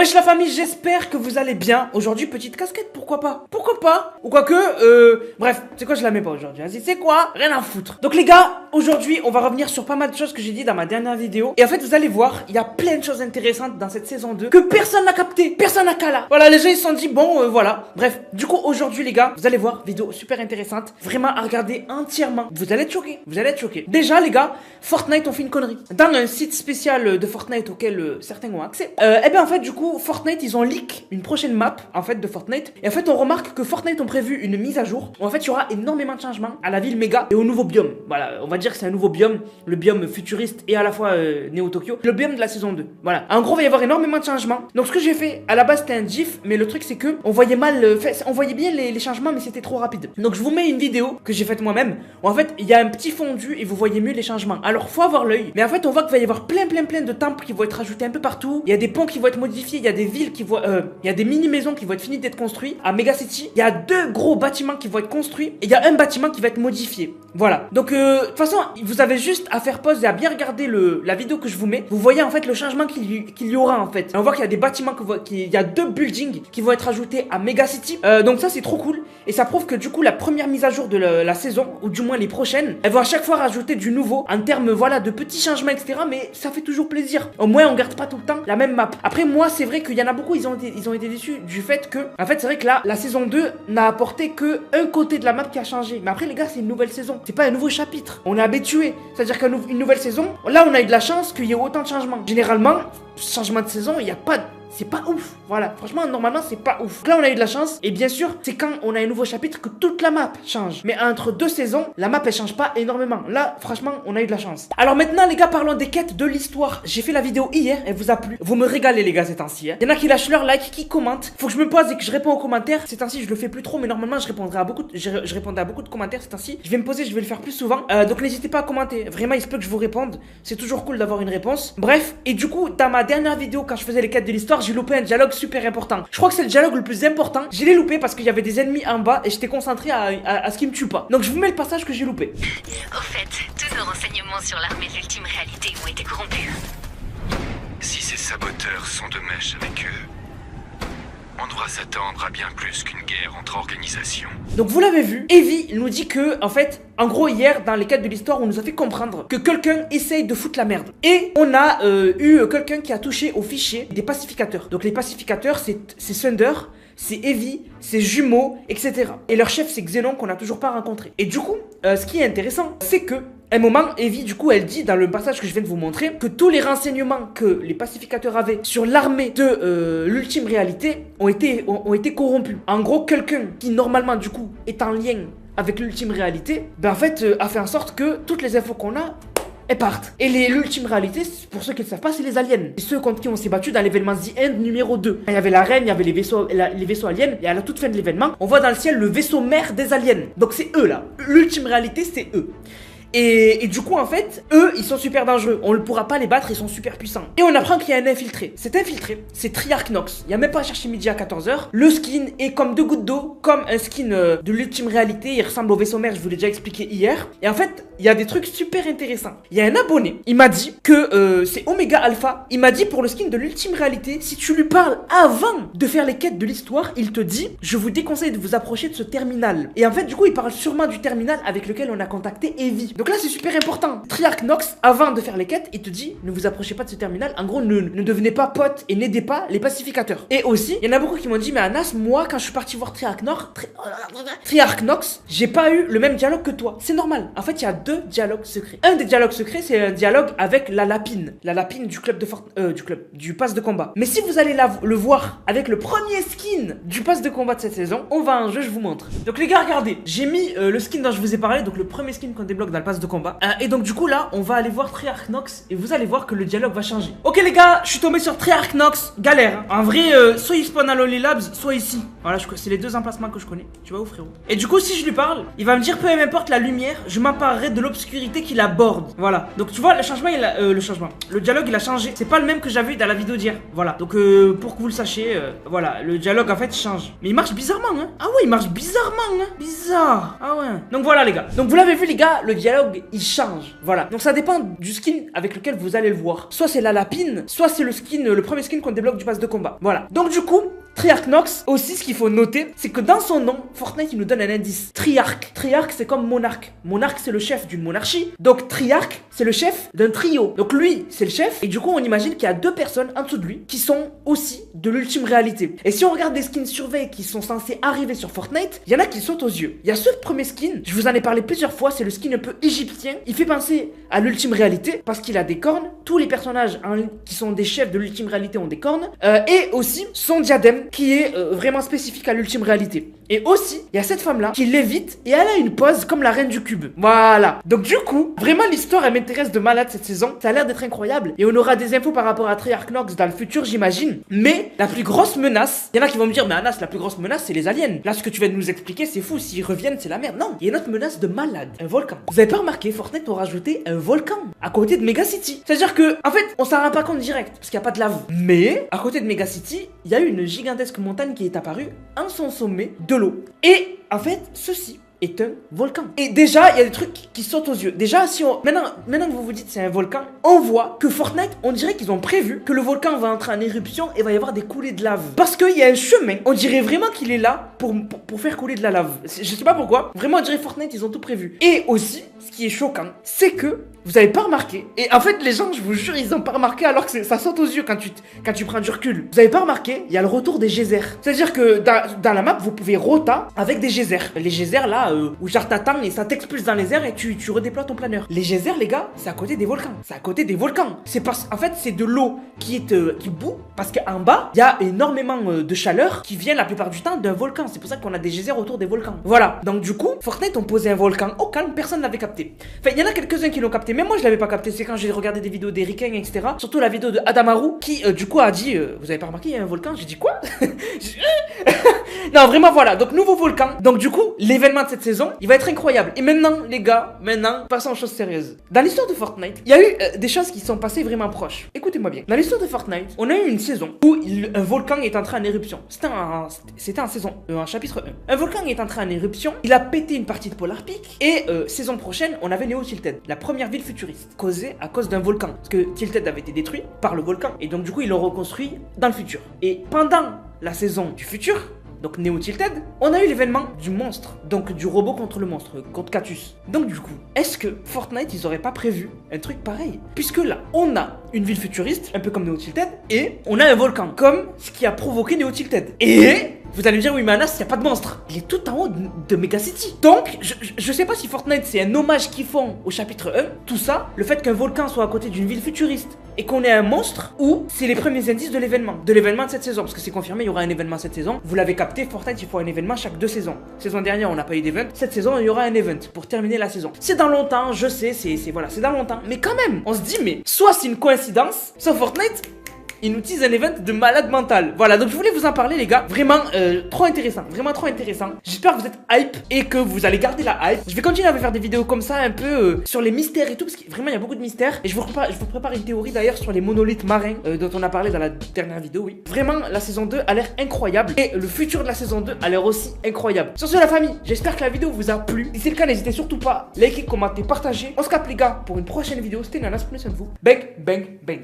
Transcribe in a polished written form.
Wesh la famille, j'espère que vous allez bien. Aujourd'hui, petite casquette, pourquoi pas? Pourquoi pas? Ou quoique, bref, c'est quoi, je la mets pas aujourd'hui. Vas-y, c'est quoi? Rien à foutre. Donc les gars, aujourd'hui, on va revenir sur pas mal de choses que j'ai dit dans ma dernière vidéo. Et en fait, vous allez voir, il y a plein de choses intéressantes dans cette saison 2 que personne n'a capté, personne n'a cala. Voilà, les gens ils se sont dit, bon, voilà. Bref, du coup, aujourd'hui les gars, vous allez voir, vidéo super intéressante, vraiment à regarder entièrement. Vous allez être choqués, vous allez être choqués. Déjà les gars, Fortnite ont fait une connerie. Dans un site spécial de Fortnite auquel certains ont accès, et bien en fait, du coup, Fortnite, ils ont leak une prochaine map, en fait, de Fortnite. Et en fait, on remarque que Fortnite ont prévu une mise à jour où en fait, il y aura énormément de changements à la ville méga et au nouveau biome. Voilà, on va dire que c'est un nouveau biome, le biome futuriste et à la fois Néo-Tokyo, le biome de la saison 2. Voilà. En gros, il va y avoir énormément de changements. Donc, ce que j'ai fait, à la base, c'était un GIF, mais le truc, c'est que on voyait mal, on voyait bien les changements, mais c'était trop rapide. Donc, je vous mets une vidéo que j'ai faite moi-même où en fait, il y a un petit fondu et vous voyez mieux les changements. Alors, faut avoir l'œil, mais en fait, on voit qu'il va y avoir plein de temples qui vont être ajoutés un peu partout. Il y a des ponts qui vont être modifiés, il y a des villes qui vont, il y a des mini-maisons qui vont être finies d'être construites. À Mega City, il y a 2 gros bâtiments qui vont être construits et il y a un bâtiment qui va être modifié. Voilà. Donc, de toute façon, vous avez juste à faire pause et à bien regarder la vidéo que je vous mets. Vous voyez en fait le changement qu'il y aura en fait. On voit qu'il y a des bâtiments, il y a 2 buildings qui vont être ajoutés à Mega City. Donc ça, c'est trop cool. Et ça prouve que du coup, la première mise à jour de la saison, ou du moins les prochaines, elles vont à chaque fois rajouter du nouveau en termes, voilà, de petits changements, etc. Mais ça fait toujours plaisir. Au moins, on garde pas tout le temps la même map. Après, moi, c'est vrai qu'il y en a beaucoup, ils ont été déçus du fait que, en fait, c'est vrai que là, la saison 2 n'a apporté que un côté de la map qui a changé. Mais après, les gars, c'est une nouvelle saison. C'est pas un nouveau chapitre. On est habitué. C'est-à-dire qu'une nouvelle saison, là, on a eu de la chance qu'il y ait autant de changements. Généralement, changement de saison, il n'y a pas de... C'est pas ouf, voilà, franchement normalement c'est pas ouf. Là on a eu de la chance et bien sûr c'est quand on a un nouveau chapitre que toute la map change. Mais entre 2 saisons, la map elle change pas énormément. Là franchement on a eu de la chance. Alors maintenant les gars, parlons des quêtes de l'histoire. J'ai fait la vidéo hier, elle vous a plu. Vous me régalez les gars ces temps-ci. Il y en a qui lâchent leur like, qui commentent. Faut que je me pose et que je réponds aux commentaires. Ces temps-ci je le fais plus trop, mais normalement je répondrai à beaucoup je répondais à beaucoup de commentaires ces temps-ci. Je vais me poser, je vais le faire plus souvent. Donc n'hésitez pas à commenter. Vraiment il se peut que je vous réponde. C'est toujours cool d'avoir une réponse. Bref, et du coup dans ma dernière vidéo quand je faisais les quêtes de l'histoire, j'ai loupé un dialogue super important. Je crois que c'est le dialogue le plus important. Je l'ai loupé parce qu'il y avait des ennemis en bas et j'étais concentré à ce qui me tue pas. Donc je vous mets le passage que j'ai loupé. Au fait, tous nos renseignements sur l'armée de l'ultime réalité ont été corrompus. Si ces saboteurs sont de mèche avec eux, on devra s'attendre à bien plus qu'une guerre entre organisations. Donc vous l'avez vu, Evie nous dit que, en fait, en gros hier, dans les quêtes de l'histoire, on nous a fait comprendre que quelqu'un essaye de foutre la merde. Et on a eu quelqu'un qui a touché au fichier des pacificateurs. Donc les pacificateurs, c'est Thunder, c'est Evie, c'est Jumeaux, etc. Et leur chef, c'est Xenon qu'on n'a toujours pas rencontré. Et du coup, ce qui est intéressant, c'est que à un moment, Evie, du coup, elle dit dans le passage que je viens de vous montrer que tous les renseignements que les pacificateurs avaient sur l'armée de l'ultime réalité ont été corrompus. En gros, quelqu'un qui normalement, du coup, est en lien avec l'ultime réalité, ben en fait, a fait en sorte que toutes les infos qu'on a, elles partent. Et l'ultime réalité, pour ceux qui ne savent pas, c'est les aliens. C'est ceux contre qui on s'est battu dans l'événement The End numéro 2. Il y avait la reine, il y avait les vaisseaux aliens, et à la toute fin de l'événement, on voit dans le ciel le vaisseau mère des aliens. Donc c'est eux là. L'ultime réalité, c'est eux. Et du coup en fait, eux ils sont super dangereux. On ne pourra pas les battre, ils sont super puissants. Et on apprend qu'il y a un infiltré. Cet infiltré, c'est Triarch Nox. Il n'y a même pas à chercher midi à 14h. Le skin est comme 2 gouttes d'eau, comme un skin de l'ultime réalité. Il ressemble au vaisseau mère, je vous l'ai déjà expliqué hier. Et en fait, il y a des trucs super intéressants. Il y a un abonné, il m'a dit que c'est Omega Alpha. Il m'a dit pour le skin de l'ultime réalité, si tu lui parles avant de faire les quêtes de l'histoire, il te dit, je vous déconseille de vous approcher de ce terminal. Et en fait du coup il parle sûrement du terminal avec lequel on a contacté Evie. Donc là c'est super important. Triarch Nox, avant de faire les quêtes, il te dit ne vous approchez pas de ce terminal. En gros, ne devenez pas potes et n'aidez pas les pacificateurs. Et aussi, il y en a beaucoup qui m'ont dit mais Anas, moi quand je suis parti voir Triarch Nox, j'ai pas eu le même dialogue que toi. C'est normal. En fait, il y a 2 dialogues secrets. Un des dialogues secrets, c'est un dialogue avec la lapine. La lapine du club du pass de combat. Mais si vous allez le voir avec le premier skin du pass de combat de cette saison, on va à un jeu, je vous montre. Donc les gars, regardez, j'ai mis le skin dont je vous ai parlé, donc le premier skin qu'on débloque dans le pass de combat. Et donc du coup là on va aller voir Triarch Nox et vous allez voir que le dialogue va changer. Ok les gars, je suis tombé sur Triarch Nox, galère hein. En vrai soit il spawn à Lonely Labs, soit ici. Voilà, c'est les 2 emplacements que je connais. Tu vois où frérot? Et du coup si je lui parle, il va me dire peu importe la lumière, je m'emparerai de l'obscurité qui l'aborde. Voilà, donc tu vois le changement, le dialogue il a changé. C'est pas le même que j'avais eu dans la vidéo d'hier. Voilà, donc pour que vous le sachiez, voilà, le dialogue en fait change. Mais il marche bizarrement hein. Ah ouais, il marche bizarrement hein. Bizarre. Ah ouais. Donc voilà les gars, donc vous l'avez vu les gars, le dialogue dialogue, il change. Voilà. Donc ça dépend du skin avec lequel vous allez le voir. Soit c'est la lapine, soit c'est le premier skin qu'on débloque du pass de combat. Voilà. Donc du coup, Treyarch Nox, aussi ce qu'il faut noter, c'est que dans son nom, Fortnite il nous donne un indice. Triarque. Triarque c'est comme monarque. Monarque c'est le chef d'une monarchie. Donc Triarque c'est le chef d'un trio. Donc lui c'est le chef. Et du coup on imagine qu'il y a 2 personnes en dessous de lui qui sont aussi de l'ultime réalité. Et si on regarde des skins surveillés qui sont censés arriver sur Fortnite, il y en a qui sautent aux yeux. Il y a ce premier skin, je vous en ai parlé plusieurs fois, c'est le skin un peu égyptien. Il fait penser à l'ultime réalité parce qu'il a des cornes. Tous les personnages qui sont des chefs de l'ultime réalité ont des cornes. Et aussi son diadème qui est vraiment spécifique à l'ultime réalité. Et aussi, il y a cette femme-là qui lévite et elle a une pose comme la reine du cube. Voilà. Donc du coup, vraiment l'histoire, elle m'intéresse de malade cette saison. Ça a l'air d'être incroyable. Et on aura des infos par rapport à Treyarch Nox dans le futur, j'imagine. Mais la plus grosse menace, il y en a qui vont me dire, mais Anas, la plus grosse menace, c'est les aliens. Là, ce que tu viens de nous expliquer, c'est fou. S'ils reviennent, c'est la merde. Non, il y a une autre menace de malade. Un volcan. Vous avez pas remarqué, Fortnite a rajouté un volcan à côté de Mega City. C'est-à-dire que, en fait, on s'en rend pas compte direct parce qu'il n'y a pas de lave. Mais, à côté de Mega City, il y a eu une gigantesque montagne qui est apparue en son sommet de l'eau. Et en fait, ceci est un volcan. Et déjà, il y a des trucs qui sautent aux yeux. Déjà, si on... Maintenant que vous vous dites c'est un volcan, on voit que Fortnite, on dirait qu'ils ont prévu que le volcan va entrer en éruption et va y avoir des coulées de lave. Parce qu'il y a un chemin. On dirait vraiment qu'il est là pour faire couler de la lave. Je sais pas pourquoi. Vraiment, on dirait Fortnite, ils ont tout prévu. Et aussi, ce qui est choquant, c'est que vous avez pas remarqué. Et en fait, les gens, je vous jure, ils ont pas remarqué alors que ça saute aux yeux quand tu prends du recul. Vous avez pas remarqué, il y a le retour des geysers. C'est-à-dire que dans la map, vous pouvez rota avec des geysers. Les geysers là, où genre t'attends et ça t'expulse dans les airs et tu redéploies ton planeur. Les geysers, les gars, c'est à côté des volcans. C'est à côté des volcans. C'est parce en fait, c'est de l'eau qui bout parce qu'en bas, il y a énormément de chaleur qui vient la plupart du temps d'un volcan. C'est pour ça qu'on a des geysers autour des volcans. Voilà. Donc du coup, Fortnite ont posé un volcan au calme, personne l'avait capté. Enfin, il y en a quelques-uns qui l'ont capté. Même moi, je l'avais pas capté. C'est quand j'ai regardé des vidéos des ricains, etc. Surtout la vidéo de Adamaru qui, du coup, a dit vous avez pas remarqué, il y a un volcan? J'ai dit quoi? Non, vraiment, voilà. Donc, nouveau volcan. Donc, du coup, l'événement de cette saison, il va être incroyable. Et maintenant, les gars, passons aux choses sérieuses. Dans l'histoire de Fortnite, il y a eu des choses qui sont passées vraiment proches. Écoutez-moi bien. Dans l'histoire de Fortnite, on a eu une saison où un volcan est entré en éruption. C'était en chapitre 1. Un volcan est entré en éruption. Il a pété une partie de Polar Peak. Et saison prochaine, on avait Neo Tilted, la première ville futuriste, causée à cause d'un volcan. Parce que Tilted avait été détruit par le volcan. Et donc, du coup, ils l'ont reconstruit dans le futur. Et pendant la saison du futur, donc Neo Tilted, on a eu l'événement du monstre, donc du robot contre le monstre, contre Catus. Donc du coup, est-ce que Fortnite, ils auraient pas prévu un truc pareil? Puisque là, on a une ville futuriste, un peu comme Neo Tilted, et on a un volcan, comme ce qui a provoqué Neo Tilted. Et vous allez me dire, oui mais Anas, il n'y a pas de monstre. Il est tout en haut de Mega City. Donc, je sais pas si Fortnite, c'est un hommage qu'ils font au chapitre 1, tout ça, le fait qu'un volcan soit à côté d'une ville futuriste, et qu'on ait un monstre, ou c'est les premiers indices de l'événement de cette saison, parce que c'est confirmé, il y aura un événement cette saison. Vous l'avez capté, Fortnite, il faut un événement chaque 2 saisons. Saison dernière, on n'a pas eu d'event. Cette saison, il y aura un event pour terminer la saison. C'est dans longtemps, je sais, c'est dans longtemps. Mais quand même, on se dit, mais soit c'est une coïncidence, soit Fortnite, il nous tease un event de malade mental. Voilà, donc je voulais vous en parler, les gars. Vraiment, trop intéressant. Vraiment trop intéressant. J'espère que vous êtes hype et que vous allez garder la hype. Je vais continuer à vous faire des vidéos comme ça, un peu sur les mystères et tout, parce que vraiment, il y a beaucoup de mystères. Et je vous prépare une théorie d'ailleurs sur les monolithes marins dont on a parlé dans la dernière vidéo, oui. Vraiment, la saison 2 a l'air incroyable. Et le futur de la saison 2 a l'air aussi incroyable. Sur ce, la famille, j'espère que la vidéo vous a plu. Si c'est le cas, n'hésitez surtout pas à liker, commenter, partager. On se capte, les gars, pour une prochaine vidéo. C'était Nanas, prenez soin de vous. Bang, bang, bang.